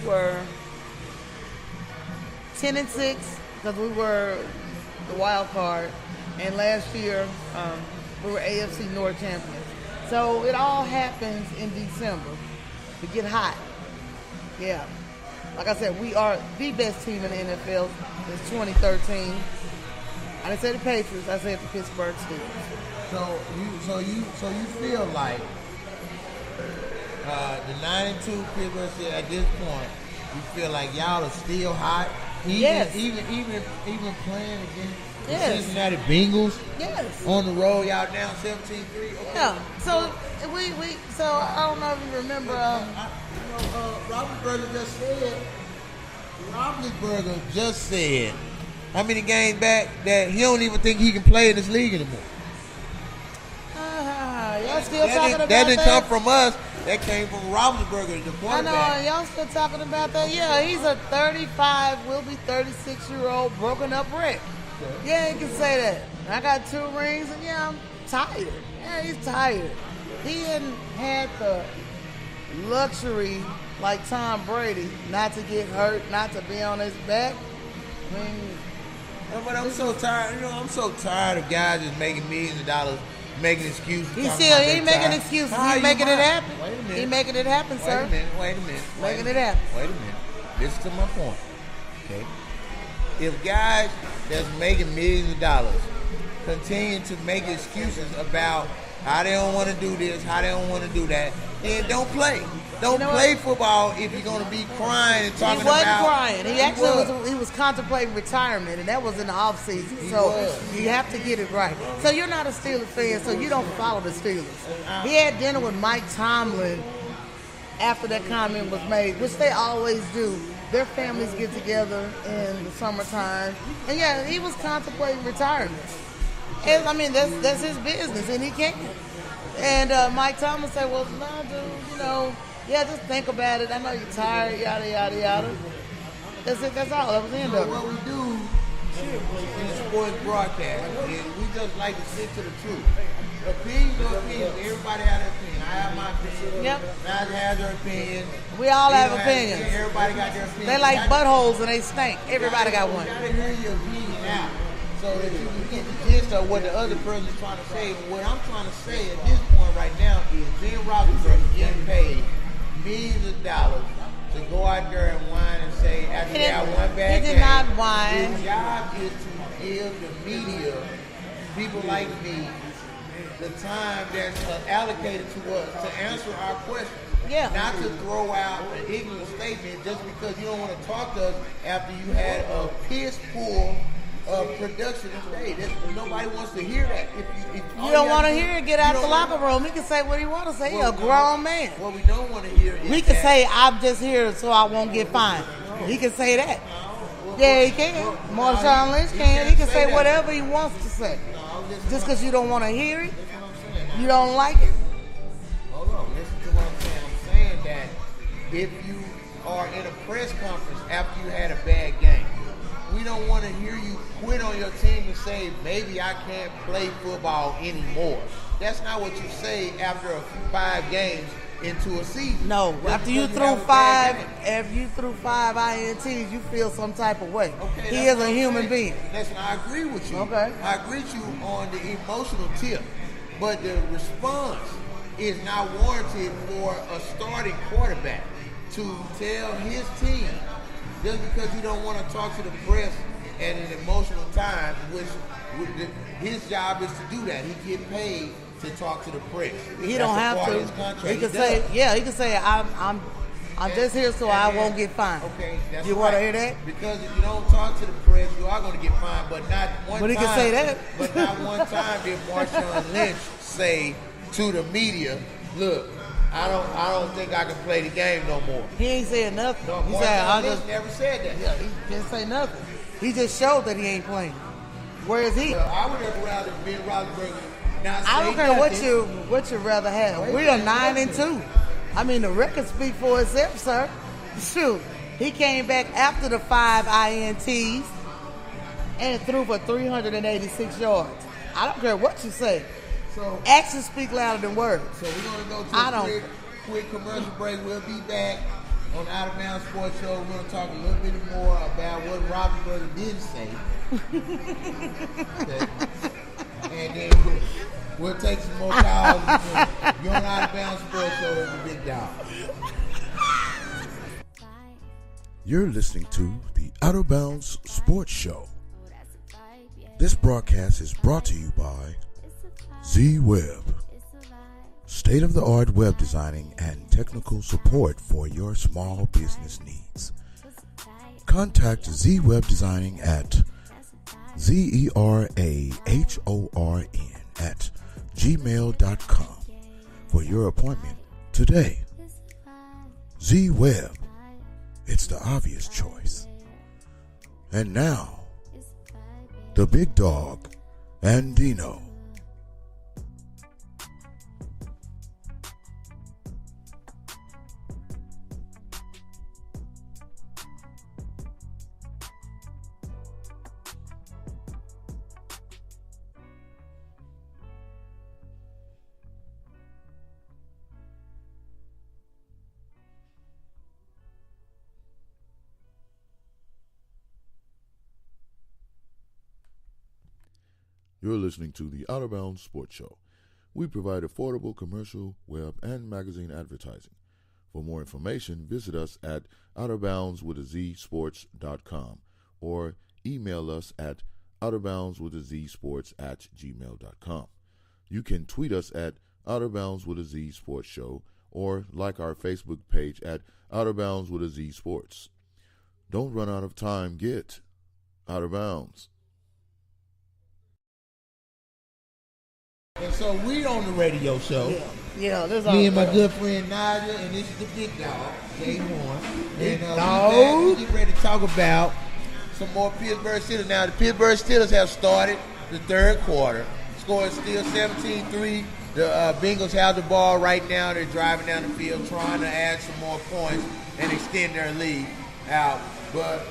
we were 10-6 because we were the wild card, and last year we were AFC North champions. So it all happens in December. We get hot. Yeah. Like I said, we are the best team in the NFL since 2013. I didn't say the Patriots. I said the Pittsburgh Steelers. So you feel like the 9-2 Pittsburgh Steelers at this point, you feel like y'all are still hot, Yes. even playing against the Yes. Cincinnati Bengals. Yes. On the road, y'all down 17-3. Okay. Yeah. So so I don't know if you remember. Roethlisberger just said how many games back that he don't even think he can play in this league anymore. Y'all still talking about that? That didn't come from us. That came from Roethlisberger, the I quarterback. know, y'all still talking about that? Yeah, he's a 35, will be 36-year-old broken up wreck. Yeah, you can say that. I got 2 rings, and yeah, I'm tired. Yeah, he's tired. He hadn't had the luxury like Tom Brady not to get hurt, not to be on his back. I mean, But I'm so tired. I'm so tired of guys just making millions of dollars, making excuses. he ain't making excuses. He's making it happen. Wait a minute. He's making it happen, sir. Wait a minute. Making it happen. Wait a minute. Listen to my point. Okay. If guys that's making millions of dollars continue to make excuses about how they don't want to do this, how they don't want to do that, then don't play. Don't play football if you're going to be crying and talking about. He wasn't crying. He actually was contemplating retirement, and that was in the off season. So you have to get it right. So you're not a Steelers fan, so you don't follow the Steelers. He had dinner with Mike Tomlin after that comment was made, which they always do. Their families get together in the summertime, and yeah, he was contemplating retirement. And, I mean, that's his business, and he can't. And Mike Tomlin said, "Well, no, dude, yeah, just think about it. I know you're tired, yada, yada, yada." That's it. That's all. That was the end of it. What we do in sports broadcast is we just like to stick to the truth. Opinions are opinions. Everybody has their opinion. I have my opinion. Yep. Guys has their opinion. We all have opinions. Everybody got their opinion. They like buttholes and they stink. Everybody got one. You gotta hear your opinion out so that you can get the gist of what the other person is trying to say. What I'm trying to say at this point right now is Ben Roethlisberger getting paid millions of dollars to go out there and whine and say after they got one bad game. He did not whine. His job is to give the media, people like me, the time that's allocated to us to answer our questions. Yeah. Not to throw out an ignorant statement just because you don't want to talk to us after you had a piss poor production today. Nobody wants to hear that. If you don't want to hear it, get out the locker room. He can say what he want to say. He's a grown man. What we don't want to hear is we can say, "I'm just here so I won't get fined." He can say that. Yeah, he can. Marshawn Lynch can. He can say whatever he wants to say. Just because you don't want to hear it, you don't like it. Hold on, listen to what I'm saying. I'm saying that if you are in a press conference after you had a bad game, we don't want to hear you quit on your team and say, maybe I can't play football anymore. That's not what you say after 5 games into a season. No, after you threw 5 INTs, you feel some type of way. Okay, he is a human being. Listen, I agree with you. Okay. I agree with you on the emotional tip, but the response is not warranted for a starting quarterback to tell his team just because you don't want to talk to the press at an emotional time, his job is to do that. He get paid to talk to the press. He don't have to. He can say, he can say, I'm just here so I won't get fined. Okay, that's you right. want to hear that? Because if you don't talk to the press, you are going to get fined, but not one time. But he can say that. But not one time did Marshawn Lynch say to the media, "Look, I don't think I can play the game no more." He ain't saying nothing. No, he said, Marshawn Lynch never said that. Yeah, he didn't say nothing. He just showed that he ain't playing. Where is he? Well, I would have rather Ben Roethlisberger not say I don't care nothing. what you rather have. We are 9-2. I mean, the record speak for itself, sir. Shoot, he came back after the 5 INTs and threw for 386 yards. I don't care what you say. So actions speak louder than words. So we're gonna go to a quick commercial break. We'll be back. On the Out of Bounds Sports Show, we're going to talk a little bit more about what Roethlisberger didn't say. Okay. And then we'll take some more calls. You're on the Out of Bounds Sports Show with the Big Dog. You're listening to the Out of Bounds Sports Show. This broadcast is brought to you by Z-Web, state-of-the-art web designing and technical support for your small business needs. Contact Z-Web Designing at ZERAHORN@gmail.com for your appointment today. Z-Web, it's the obvious choice. And now, the Big Dog and Dino. You're listening to the Out of Bounds Sports Show. We provide affordable commercial, web, and magazine advertising. For more information, visit us at outofboundswithazsports.com or email us at outofboundswithazsports@gmail.com. You can tweet us at Out of Bounds with a Z Sports Show or like our Facebook page at Out of Bounds with a Z Sports. Don't run out of time. Get out of bounds. And so we on the radio show. Yeah, this Me and my good friend Nigel, and this is the Big Dog, Jay Horn. And we get ready to talk about some more Pittsburgh Steelers. Now, the Pittsburgh Steelers have started the third quarter. Score is still 17-3. The Bengals have the ball right now. They're driving down the field trying to add some more points and extend their lead out. But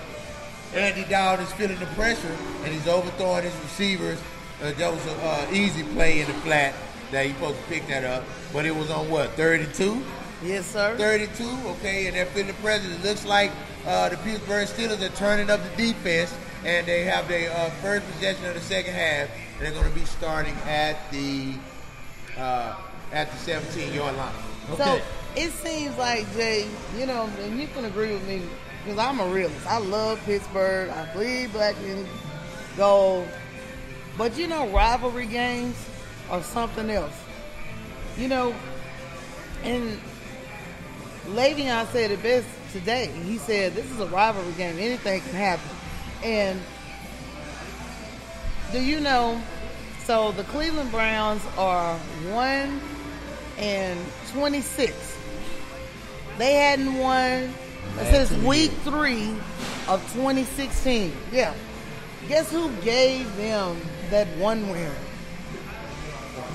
Andy Dalton is feeling the pressure, and he's overthrowing his receivers. That was an easy play in the flat that he's supposed to pick that up. But it was on what, 32? Yes, sir. 32, okay, and they're feeling the pressure. It looks like the Pittsburgh Steelers are turning up the defense, and they have their first possession of the second half, and they're going to be starting at the 17-yard line. Okay. So it seems like, Jay, you know, and you can agree with me, because I'm a realist. I love Pittsburgh. I bleed black and gold. But, you know, rivalry games are something else. You know, and Le'Veon said it best today. He said, this is a rivalry game. Anything can happen. And do you know, so the Cleveland Browns are 1-26. They hadn't won since week 3 of 2016. Yeah. Guess who gave them that one win?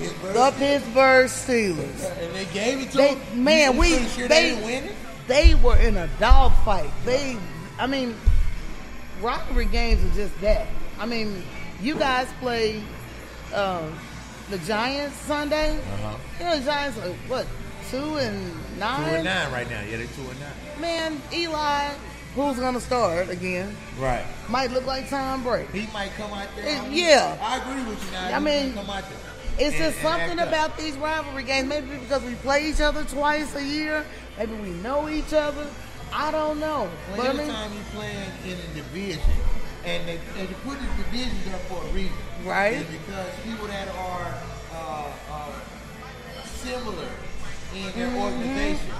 The Pittsburgh Steelers. And they gave it to them? Man, they didn't win it? They were in a dogfight. Rivalry games are just that. I mean, you guys play the Giants Sunday. You know, the Giants are, what, 2-9? 2-9 right now. Yeah, they're 2-9. Man, Eli, who's going to start again? Right. Might look like Tom Brady. He might come out there. Yeah. I agree with you now. I mean, come out there. It's just something about these rivalry games. Maybe because we play each other twice a year. Maybe we know each other. I don't know. Well, every time you're playing in a division, and they put the divisions up for a reason. Right. It's because people that are similar in their organization,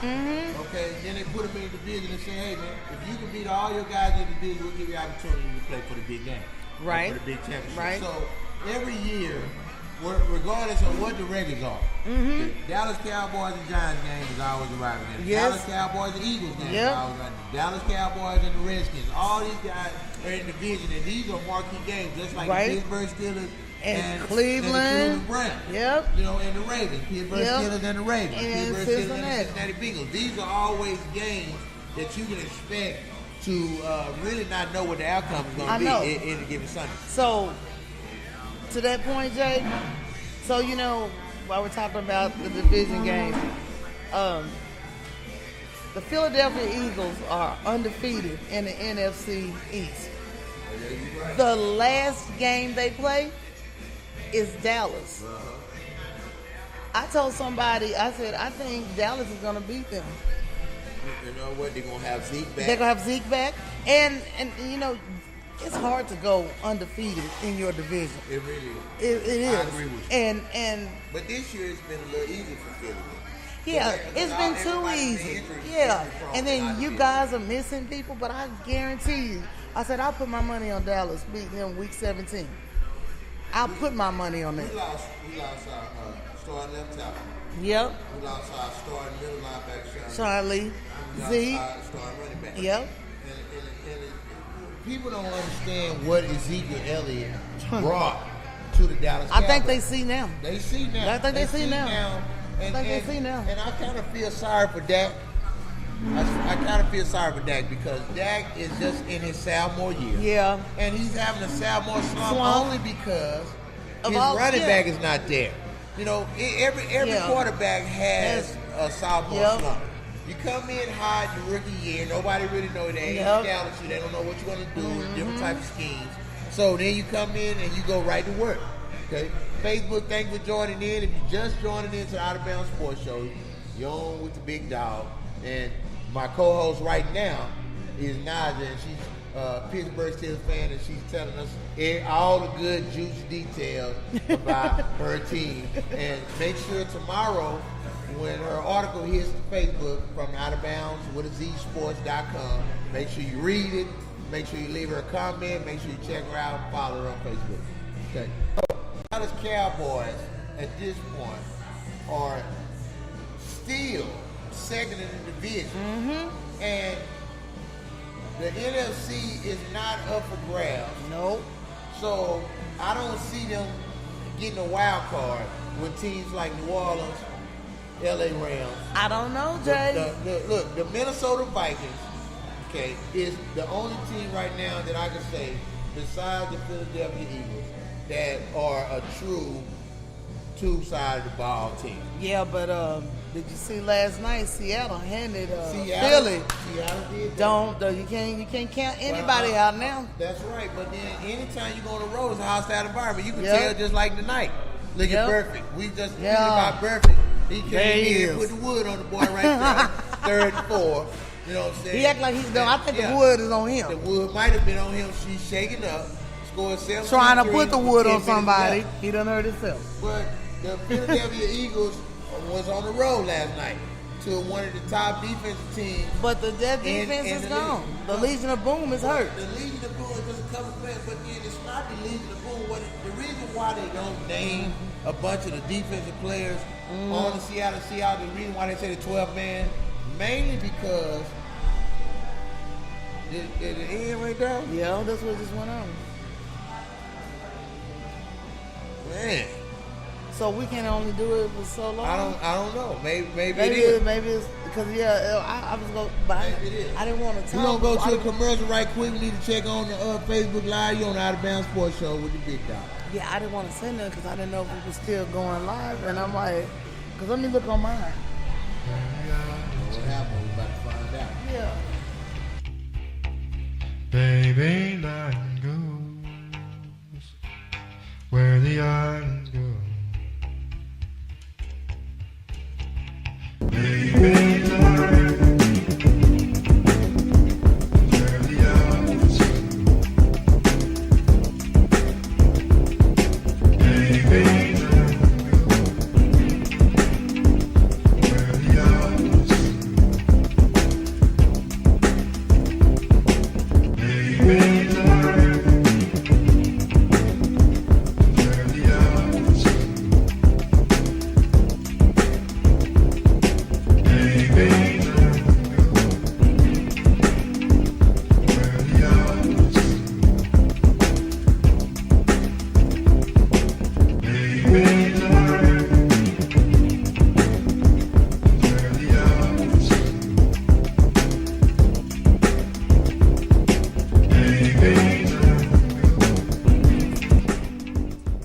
okay, then they put them in a division and say, hey, man, if you can beat all your guys in the division, we'll give you the opportunity to play for the big game. Right. For the big championship. Right. So every year, regardless of what the records are, the Dallas Cowboys and Giants game is always a rival game. Yes. Dallas Cowboys and Eagles game is always a rival game. Dallas Cowboys and the Redskins. All these guys are in the division, and these are marquee games, just like the Pittsburgh Steelers and Cleveland. And the Cleveland Browns. Yep. You know, and the Ravens. Pittsburgh Steelers and the Ravens. And Pittsburgh Steelers and the Cincinnati Bengals. These are always games that you can expect to really not know what the outcome is going to be in a given Sunday. So, to that point, Jay, so, you know, while we're talking about the division game, The Philadelphia Eagles are undefeated in the NFC East. The last game they play is Dallas. I told somebody, I said, I think Dallas is going to beat them. You know what? They're going to have Zeke back. They're going to have Zeke back. And you know, it's hard to go undefeated in your division. It really is. It is. I agree with you. And but this year it's been a little easy for Philly. Yeah, it's been too easy. Yeah, and then you guys are missing people, but I guarantee you, I said I'll put my money on Dallas beating them week 17. I'll put my money on that. We lost our starting left tackle. Yep. We lost our starting middle linebacker, Charlie. We lost Z. our starting running back. Yep. And people don't understand what Ezekiel Elliott brought to the Dallas Cowboys. I think they see now. They see now. I think they see now. And, they see now. And I kind of feel sorry for Dak. I kind of feel sorry for Dak because Dak is just in his sophomore year. Yeah. And he's having a sophomore slump only because his running back is not there. You know, every quarterback has a sophomore slump. You come in hot your rookie year, nobody really know they ain't scouted you, they don't know what you're going to do, different types of schemes. So then you come in and you go right to work. Okay? Facebook, thanks for joining in. If you just joining into the Out of Bounds Sports Show, you're on with the big dog. And my co-host right now is Naja, and she's a Pittsburgh Steelers fan, and she's telling us all the good, juicy details about her team. And make sure tomorrow, when her article hits Facebook from Out of Bounds with a Sports.com, make sure you read it, make sure you leave her a comment, make sure you check her out and follow her on Facebook. Okay. Dallas Cowboys at this point are still second in the division. And the NFC is not up for grabs. Nope. So I don't see them getting a wild card with teams like New Orleans, LA Rams. I don't know, Jay. Look, the Minnesota Vikings, okay, is the only team right now that I can say, besides the Philadelphia Eagles, that are a true two-sided-the-ball team. Yeah, but did you see last night Seattle handed Philly? Seattle did. You can't count anybody out now. That's right. But then anytime you go on the road, it's a hostile environment. You can tell just like tonight. Look at Burfict. We just read about Burfict. He came in and put the wood on the boy right there, third and four. You know what I'm saying? He act like he's done. I think the wood is on him. The wood might have been on him. She's shaking up. Scored 7. Trying to put the wood on somebody. He done hurt himself. But the Philadelphia Eagles was on the road last night to one of the top defensive teams. But that defense is gone. The Legion of Boom is hurt. The Legion of Boom is just a couple players, but then it's not the Legion of Boom. The reason why they don't name a bunch of the defensive players on the Seattle Seahawks, the reason why they say the 12 man, mainly because did it end right there? Yeah, that's what just went on. Man. So we can only do it for so long. I don't know. Maybe it is. Maybe it's because I was going, but I didn't want to talk. We're gonna go to a commercial right quick. We need to check on the Facebook Live. You on the Out of Bounds Sports Show with the big dog. Yeah, I didn't want to send it because I didn't know if we were still going live, and I'm like, because let me look on mine. What happened? We about to find out. Yeah. Baby, night goes where the islands go. Baby, night where the islands go. Baby, night where the islands go. Baby, night where the islands go.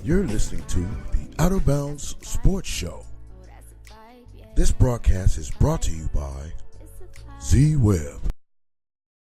You're listening to the Out of Bounds Sports Show. This broadcast is brought to you by Z Web.